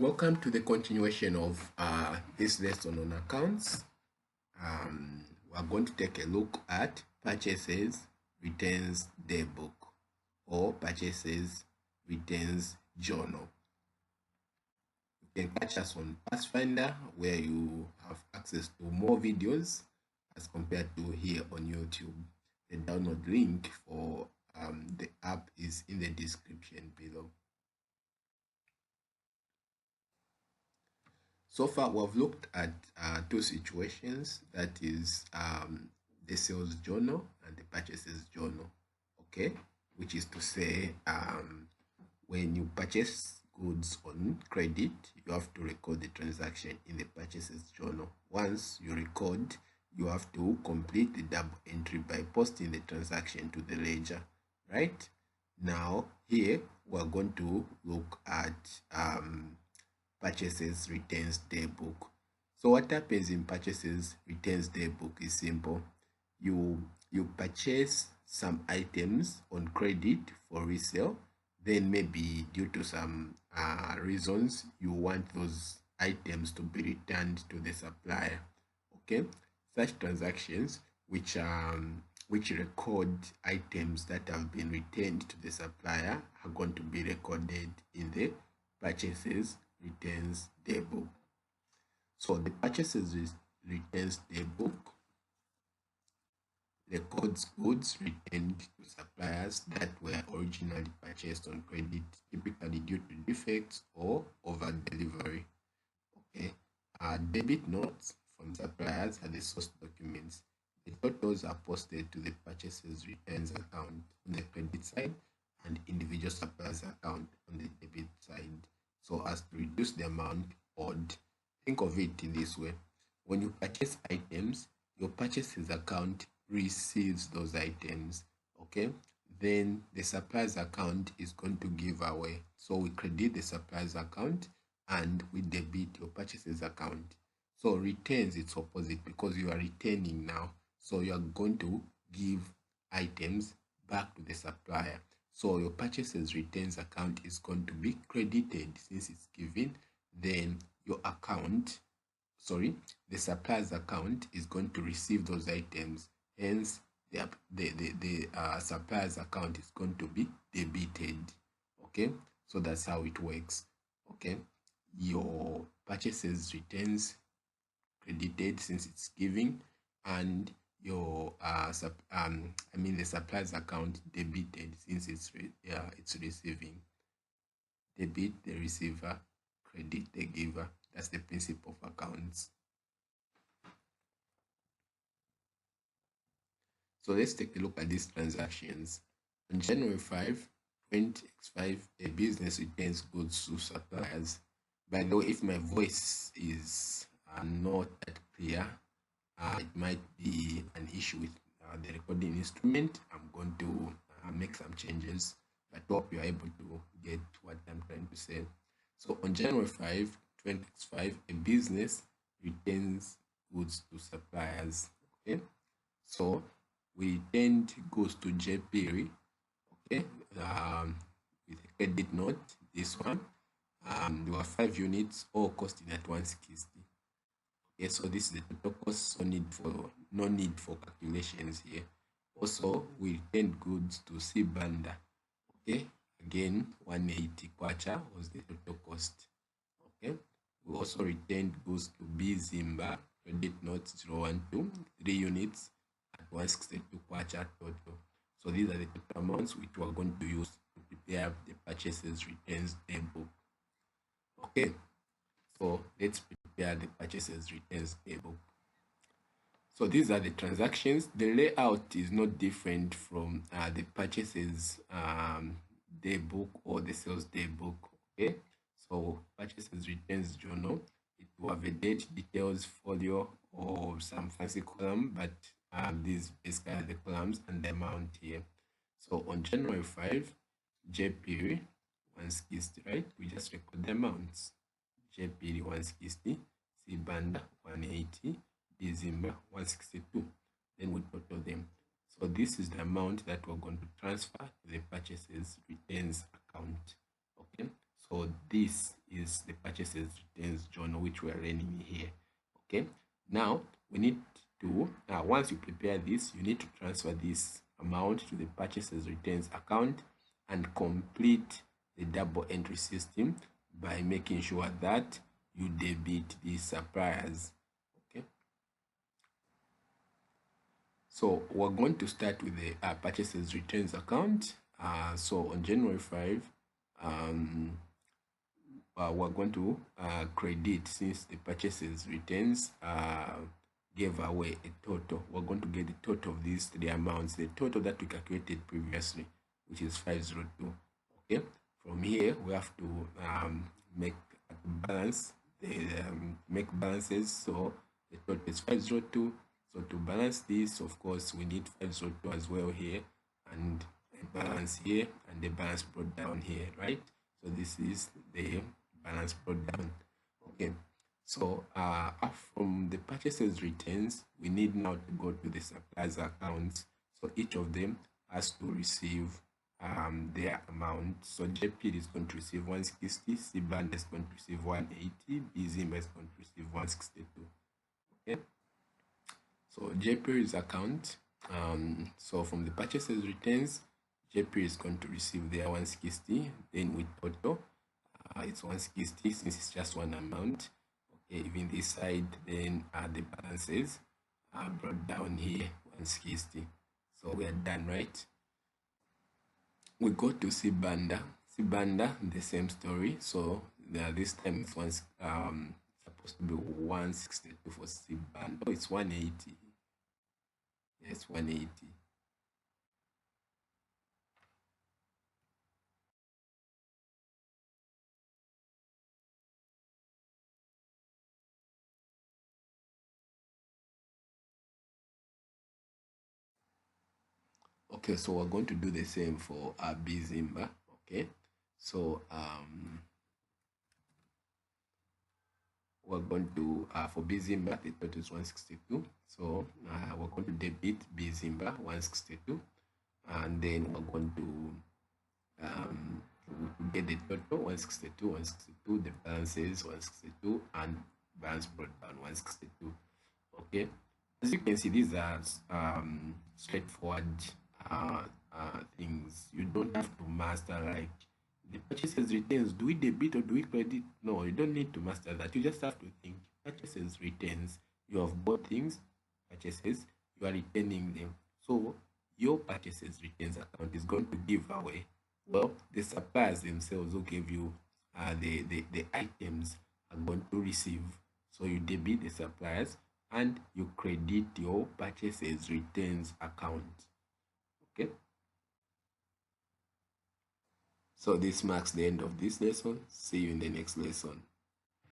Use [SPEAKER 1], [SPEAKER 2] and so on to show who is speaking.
[SPEAKER 1] Welcome to the continuation of this lesson on accounts. We are going to take a look at purchases returns daybook or purchases returns journal. You can catch us on Pathfinder, where you have access to more videos as compared to here on YouTube. The download link for the app is in the description below. So far, we've looked at two situations, that is the sales journal and the purchases journal, okay? Which is to say, when you purchase goods on credit, you have to record the transaction in the purchases journal. Once you record, you have to complete the double entry by posting the transaction to the ledger, right? Now, here, we're going to look at purchases returns daybook. So what happens in purchases returns daybook is simple. You purchase some items on credit for resale, then maybe due to some reasons you want those items to be returned to the supplier. Okay, such transactions which record items that have been returned to the supplier are going to be recorded in the purchases returns daybook. So the purchases returns daybook records goods returned to suppliers that were originally purchased on credit, typically due to defects or over delivery. Okay, debit notes from suppliers are the source documents. The totals are posted to the purchases returns account on the credit side and individual suppliers account on the debit side, so as to reduce the amount owed. Think of it in this way. When you purchase items, your purchases account receives those items, okay? Then the supplier's account is going to give away. So we credit the supplier's account and we debit your purchases account. So returns, it's opposite because you are returning now. So you are going to give items back to the supplier. So your purchases returns account is going to be credited since it's given. Then your account, the supplier's account is going to receive those items. Hence, the supplier's account is going to be debited. Okay, so that's how it works. Okay, your purchases returns credited since it's giving, and your the supplier's account debited since it's receiving. Debit the receiver, credit the giver. That's the principle of accounts. So let's take a look at these transactions. On January 5, 20x5, a business returns goods to suppliers. By the way, if my voice is not that clear, it might be an issue with the recording instrument. I'm going to make some changes, but hope you're able to get what I'm trying to say. So on January 5, 20x5, a business returns goods to suppliers. Okay, so we returned goods to JPiri, okay, with a credit note. This one, there were 5 units, all costing at 160. Okay, so this is the total cost, so no need for calculations here. Also, we returned goods to Sibanda. Okay, again 180 kwacha was the total cost. Okay, we also returned goods to Bizimba, credit note 012, 3 units at 162 kwacha total. So these are the total amounts which we are going to use to prepare the purchases returns table. Okay, so let's prepare the purchases returns table. So these are the transactions. The layout is not different from the purchases daybook or the sales daybook. Okay, so purchases returns journal, it will have a date, details, folio, or some fancy column, but these basically are the columns and the amount here. So on January 5, JPiri 160, right? We just record the amounts. JPiri 160, Sibanda 180, December 162. Then we total them. So this is the amount that we're going to transfer to the purchases returns account. Okay, so this is the purchases returns journal, which we are running here. Okay, now we need to, once you prepare this, you need to transfer this amount to the purchases returns account and complete the double entry system by making sure that you debit the suppliers. Okay, so we're going to start with the purchases returns account. So on January 5, we're going to credit, since the purchases returns gave away a total. We're going to get the total of these three amounts, the total that we calculated previously, which is 502. Okay, from here we have to make a balance, make balances. So the total is 502. So to balance this, of course, we need 502 as well here, and a balance here, and the balance brought down here, right? So this is the balance brought down. Okay, so from the purchases returns, we need now to go to the suppliers accounts. So each of them has to receive their amount. So JP is going to receive 160, CBAND is going to receive 180, BZIMBA is going to receive 162. Okay, so JP's account, so from the purchases returns, JP is going to receive their 160, then with total, it's 160 since it's just one amount. Okay, even this side, then the balances are brought down here, 160. So we are done, right? We go to CBANDA. CBANDA, the same story. So this time it's supposed to be 162 for CBANDA. Oh, it's 180. Yes, 180. Okay, so we're going to do the same for BZIMBA. Okay, so we're going to for BZIMBA the total is 162. So we're going to debit BZIMBA 162, and then we're going to get the total 162, 162. The balance is 162, and balance brought down 162. Okay, as you can see, these are straightforward things. You don't have to master like the purchases returns. Do we debit or do we credit? No, you don't need to master that. You just have to think purchases returns. You have bought things, purchases, you are returning them. So your purchases returns account is going to give away, well, the suppliers themselves who gave you the items are going to receive. So you debit the suppliers and you credit your purchases returns account. Okay, so this marks the end of this lesson. See you in the next lesson.